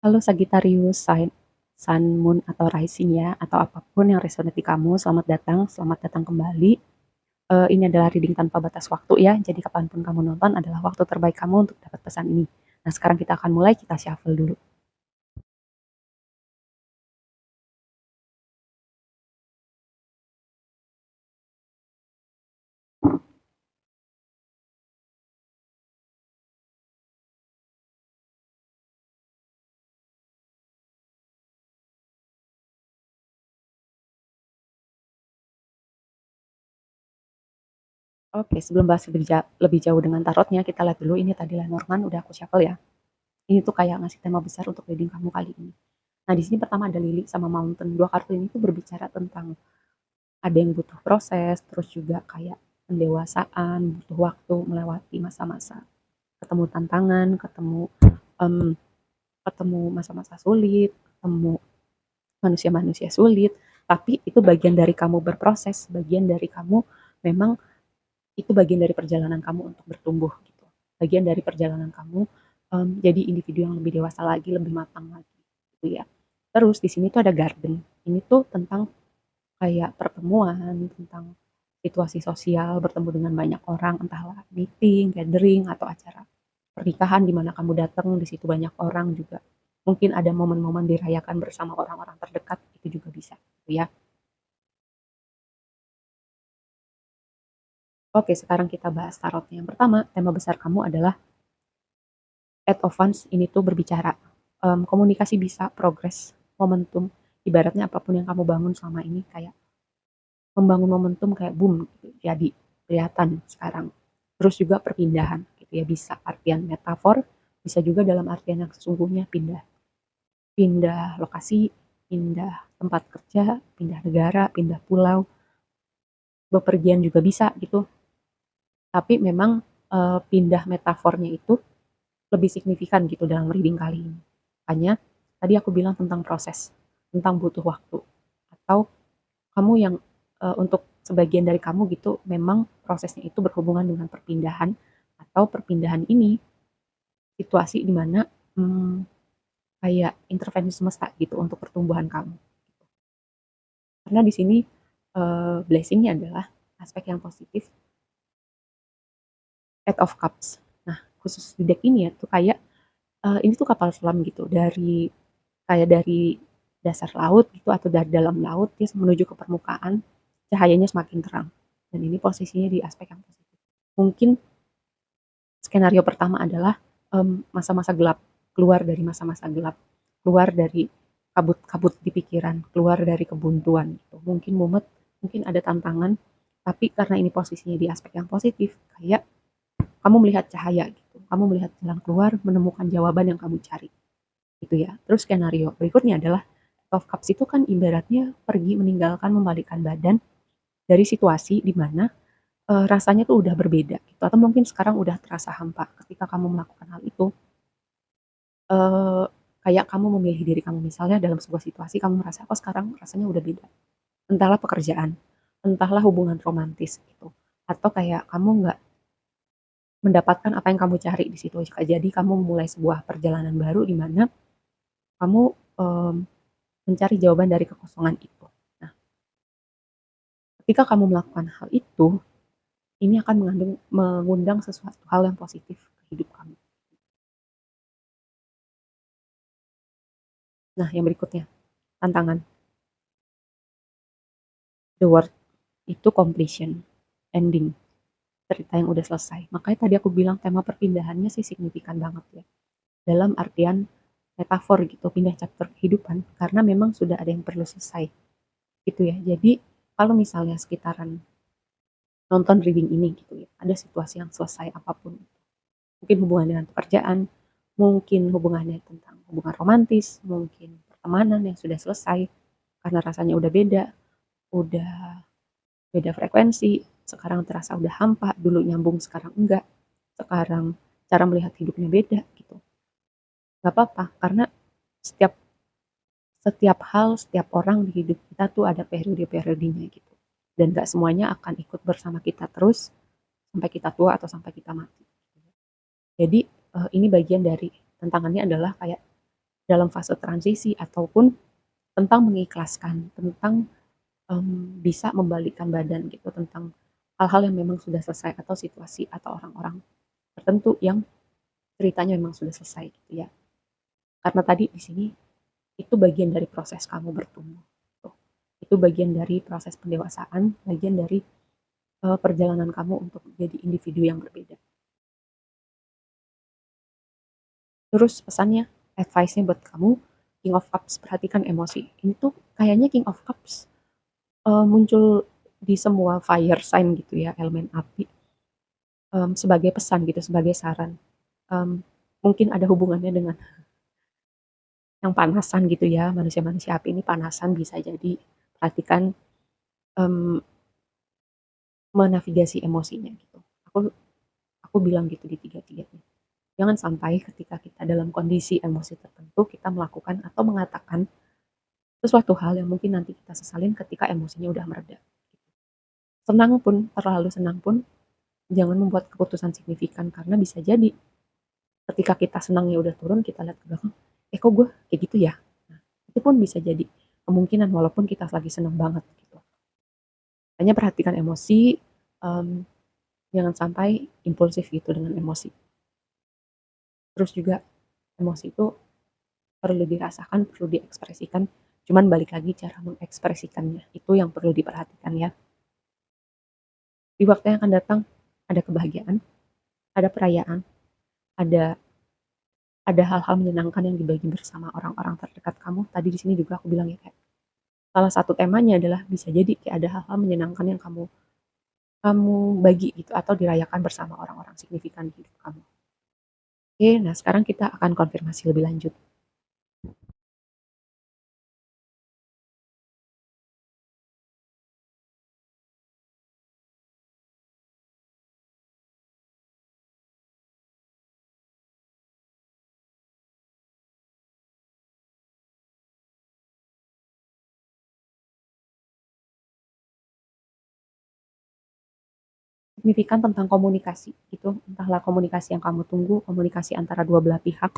Halo Sagittarius, Sun, Moon, atau Rising ya, atau apapun yang resonate di kamu, selamat datang kembali. Ini adalah reading tanpa batas waktu ya, jadi kapanpun kamu nonton adalah waktu terbaik kamu untuk dapat pesan ini. Nah sekarang kita akan mulai, kita shuffle dulu. Oke, sebelum bahas lebih jauh dengan tarotnya, kita lihat dulu ini tadi Lenormand udah aku shuffle ya. Ini tuh kayak ngasih tema besar untuk reading kamu kali ini. Nah di sini pertama ada Lily sama Mountain. Dua kartu ini tuh berbicara tentang ada yang butuh proses, terus juga kayak pendewasaan, butuh waktu melewati masa-masa ketemu tantangan, em, ketemu masa-masa sulit, ketemu manusia-manusia sulit, tapi itu bagian dari kamu berproses, bagian dari kamu memang itu bagian dari perjalanan kamu untuk bertumbuh gitu. Bagian dari perjalanan kamu jadi individu yang lebih dewasa lagi, lebih matang lagi gitu ya. Terus di sini tuh ada garden. Ini tuh tentang kayak pertemuan, tentang situasi sosial, bertemu dengan banyak orang, entahlah meeting, gathering, atau acara pernikahan di mana kamu datang, di situ banyak orang juga. Mungkin ada momen-momen dirayakan bersama orang-orang terdekat, itu juga bisa, gitu ya. Oke, sekarang kita bahas tarotnya. Yang pertama, tema besar kamu adalah Eight of Wands. Ini tuh berbicara komunikasi bisa, progres, momentum. Ibaratnya apapun yang kamu bangun selama ini kayak membangun momentum kayak boom gitu, jadi kelihatan sekarang. Terus juga perpindahan gitu ya, bisa artian metafor, bisa juga dalam artian yang sesungguhnya, pindah pindah lokasi, pindah tempat kerja, pindah negara, pindah pulau, bepergian juga bisa gitu. Tapi memang pindah metafornya itu lebih signifikan gitu dalam reading kali ini. Hanya tadi aku bilang tentang proses, tentang butuh waktu, atau kamu yang untuk sebagian dari kamu gitu memang prosesnya itu berhubungan dengan perpindahan, atau perpindahan ini situasi di mana hmm, kayak intervensi semesta gitu untuk pertumbuhan kamu. Karena di sini blessingnya adalah aspek yang positif, Eight of Cups. Nah, khusus di deck ini ya tuh kayak ini tuh kapal selam gitu, dari dasar laut gitu atau dari dalam laut dia menuju ke permukaan, cahayanya semakin terang. Dan ini posisinya di aspek yang positif. Mungkin skenario pertama adalah masa-masa gelap, keluar dari masa-masa gelap, keluar dari kabut-kabut di pikiran, keluar dari kebuntuan gitu. Mungkin mumet, mungkin ada tantangan, tapi karena ini posisinya di aspek yang positif, kayak kamu melihat cahaya gitu, kamu melihat jalan keluar, menemukan jawaban yang kamu cari gitu ya. Terus skenario berikutnya adalah of Cups itu kan ibaratnya pergi meninggalkan, membalikkan badan dari situasi di mana rasanya tuh udah berbeda gitu, atau mungkin sekarang udah terasa hampa. Ketika kamu melakukan hal itu, eee, kayak kamu memilih diri kamu. Misalnya dalam sebuah situasi kamu merasa, "Kok sekarang rasanya udah beda?" Entahlah pekerjaan, entahlah hubungan romantis gitu, atau kayak kamu nggak mendapatkan apa yang kamu cari di situ. Jadi kamu memulai sebuah perjalanan baru di mana kamu, mmm, mencari jawaban dari kekosongan itu. Nah, ketika kamu melakukan hal itu, ini akan mengundang sesuatu hal yang positif ke hidup kamu. Nah, yang berikutnya, tantangan. The word itu completion, ending, cerita yang udah selesai. Makanya tadi aku bilang tema perpindahannya sih signifikan banget ya. Dalam artian metafor gitu, pindah chapter kehidupan karena memang sudah ada yang perlu selesai. Gitu ya. Jadi kalau misalnya sekitaran nonton reading ini gitu ya, ada situasi yang selesai apapun. Mungkin hubungan dengan pekerjaan, mungkin hubungannya tentang hubungan romantis, mungkin pertemanan yang sudah selesai karena rasanya udah beda frekuensi, sekarang terasa udah hampa, dulu nyambung sekarang enggak, sekarang cara melihat hidupnya beda gitu. Gak apa-apa, karena setiap setiap hal, setiap orang di hidup kita tuh ada periode-periodenya gitu. Dan gak semuanya akan ikut bersama kita terus sampai kita tua atau sampai kita mati. Jadi ini bagian dari tantangannya adalah kayak dalam fase transisi ataupun tentang mengikhlaskan, tentang, bisa membalikkan badan gitu, tentang hal-hal yang memang sudah selesai atau situasi atau orang-orang tertentu yang ceritanya memang sudah selesai gitu ya. Karena tadi di sini itu bagian dari proses kamu bertumbuh, gitu. Itu bagian dari proses pendewasaan, bagian dari, perjalanan kamu untuk jadi individu yang berbeda. Terus pesannya, advice-nya buat kamu, King of Cups, perhatikan emosi. Ini tuh kayaknya King of Cups, muncul di semua fire sign gitu ya, elemen api, sebagai pesan gitu, sebagai saran. Mmm, Mungkin ada hubungannya dengan yang panasan gitu ya, manusia-manusia api ini panasan bisa jadi. Perhatikan, mmm, menavigasi emosinya gitu. Aku bilang gitu di tiga-tiganya. Jangan sampai ketika kita dalam kondisi emosi tertentu, kita melakukan atau mengatakan sesuatu hal yang mungkin nanti kita sesalin ketika emosinya udah mereda. Senang pun, terlalu senang pun, jangan membuat keputusan signifikan karena bisa jadi ketika kita senangnya udah turun, kita lihat ke belakang, kok gue kayak gitu ya? Nah, itu pun bisa jadi kemungkinan walaupun kita lagi senang banget gitu. Hanya perhatikan emosi, mmm, jangan sampai impulsif gitu dengan emosi. Terus juga emosi itu perlu dirasakan, perlu diekspresikan, cuman balik lagi cara mengekspresikannya, itu yang perlu diperhatikan ya. Di waktu yang akan datang, ada kebahagiaan, ada perayaan, ada ada hal-hal menyenangkan yang dibagi bersama orang-orang terdekat kamu. Tadi di sini juga aku bilang ya kayak, salah satu temanya adalah bisa jadi kayak ada hal-hal menyenangkan yang kamu kamu bagi gitu atau dirayakan bersama orang-orang signifikan di hidup kamu. Oke, nah sekarang kita akan konfirmasi lebih lanjut. Signifikan tentang komunikasi gitu, entahlah komunikasi yang kamu tunggu, komunikasi antara dua belah pihak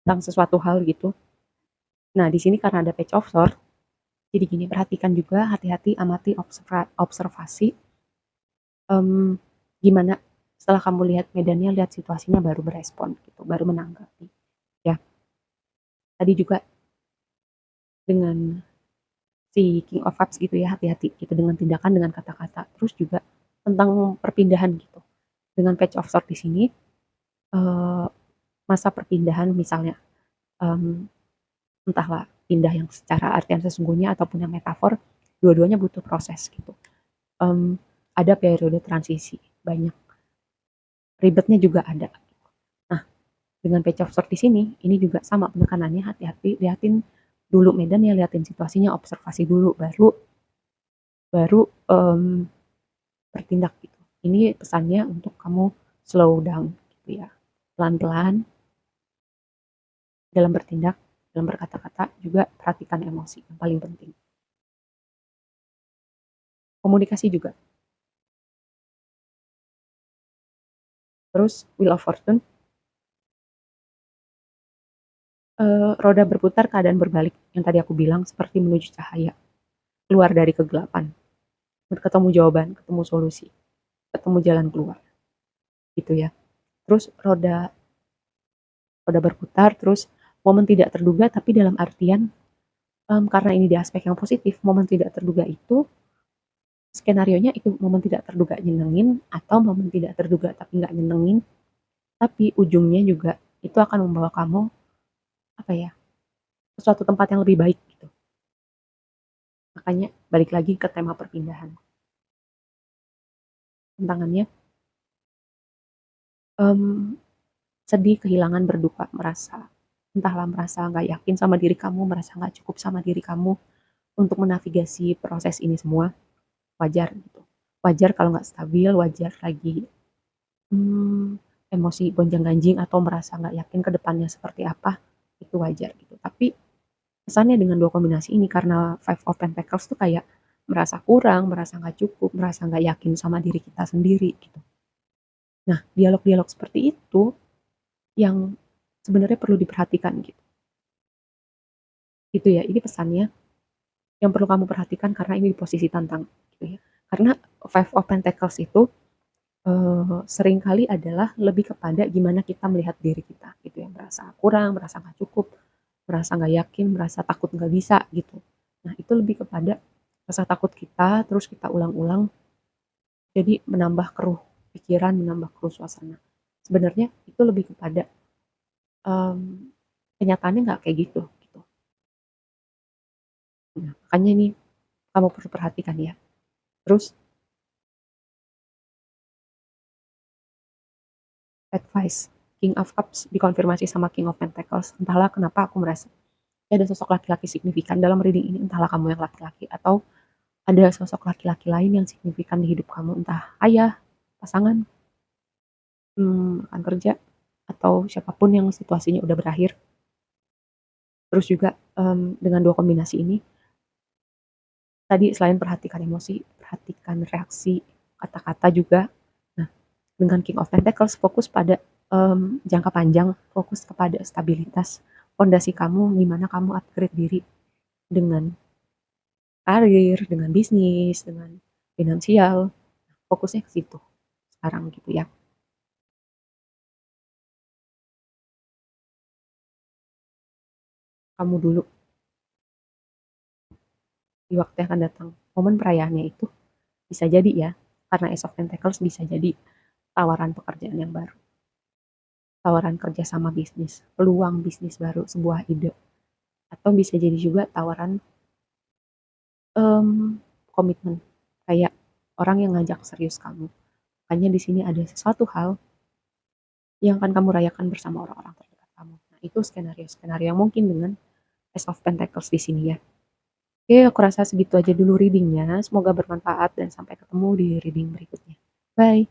tentang sesuatu hal gitu. Nah, di sini karena ada page of sword, jadi gini, perhatikan juga, hati-hati, amati, observasi, mmm, gimana setelah kamu lihat medannya, lihat situasinya, baru berespon gitu, baru menanggapi, ya. Tadi juga dengan si King of Cups gitu ya, hati-hati gitu dengan tindakan, dengan kata-kata. Terus juga tentang perpindahan gitu. Dengan page of sword di sini, eee, masa perpindahan misalnya, mmm, entahlah pindah yang secara artian sesungguhnya ataupun yang metafor, dua-duanya butuh proses gitu. Mmm, ada periode transisi, banyak ribetnya juga ada. Nah, dengan page of sword di sini, ini juga sama penekanannya, hati-hati, liatin dulu medannya, liatin situasinya, observasi dulu, baru baru, bertindak gitu. Ini pesannya untuk kamu slow down gitu ya, pelan-pelan dalam bertindak, dalam berkata-kata, juga perhatikan emosi yang paling penting. Komunikasi juga. Terus Wheel of Fortune, roda berputar, keadaan berbalik, yang tadi aku bilang seperti menuju cahaya, keluar dari kegelapan, ketemu jawaban, ketemu solusi, ketemu jalan keluar, gitu ya. Terus roda roda berputar, terus momen tidak terduga, tapi dalam artian, karena ini di aspek yang positif, momen tidak terduga itu skenarionya itu momen tidak terduga nyenengin atau momen tidak terduga tapi nggak nyenengin, tapi ujungnya juga itu akan membawa kamu, apa ya, ke suatu tempat yang lebih baik gitu. Makanya balik lagi ke tema perpindahan. Tantangannya, mmm, sedih, kehilangan, berduka, merasa entahlah merasa nggak yakin sama diri kamu, merasa nggak cukup sama diri kamu untuk menavigasi proses ini semua, wajar gitu. Wajar kalau nggak stabil, wajar lagi, emosi gonjang-ganjing atau merasa nggak yakin ke depannya seperti apa, itu wajar gitu. Tapi kesannya dengan 2 kombinasi ini karena Five of Pentacles tuh kayak merasa kurang, merasa nggak cukup, merasa nggak yakin sama diri kita sendiri gitu. Nah, dialog-dialog seperti itu yang sebenarnya perlu diperhatikan gitu. Gitu ya, ini pesannya yang perlu kamu perhatikan karena ini di posisi tantang gitu ya. Karena Five of Pentacles itu seringkali adalah lebih kepada gimana kita melihat diri kita gitu ya, merasa kurang, merasa nggak cukup, merasa nggak yakin, merasa takut nggak bisa gitu. Nah itu lebih kepada rasa takut kita, terus kita ulang-ulang, jadi menambah keruh pikiran, menambah keruh suasana. Sebenarnya itu lebih kepada um, kenyataannya nggak kayak gitu. Gitu. Nah, makanya nih kamu perlu perhatikan ya. Terus advice, King of Cups dikonfirmasi sama King of Pentacles. Entahlah kenapa aku merasa ada sosok laki-laki signifikan dalam reading ini, entahlah kamu yang laki-laki atau ada sosok laki-laki lain yang signifikan di hidup kamu, entah ayah, pasangan, rekan kerja, atau siapapun yang situasinya udah berakhir. Terus juga dengan dua kombinasi ini, tadi selain perhatikan emosi, perhatikan reaksi, kata-kata juga. Nah, dengan King of Pentacles fokus pada jangka panjang, fokus kepada stabilitas, fondasi kamu, gimana kamu upgrade diri dengan karir, dengan bisnis, dengan finansial, fokusnya ke situ sekarang gitu ya. Kamu dulu di waktu yang akan datang. Momen perayaannya itu bisa jadi ya, karena Ace of Pentacles bisa jadi tawaran pekerjaan yang baru, tawaran kerja sama bisnis, peluang bisnis baru, sebuah ide, atau bisa jadi juga tawaran komitmen, kayak orang yang ngajak serius kamu. Makanya di sini ada sesuatu hal yang akan kamu rayakan bersama orang-orang terdekat kamu. Nah, itu skenario-skenario yang mungkin dengan Ace of Pentacles di sini ya. Oke, aku rasa segitu aja dulu readingnya. Semoga bermanfaat dan sampai ketemu di reading berikutnya. Bye.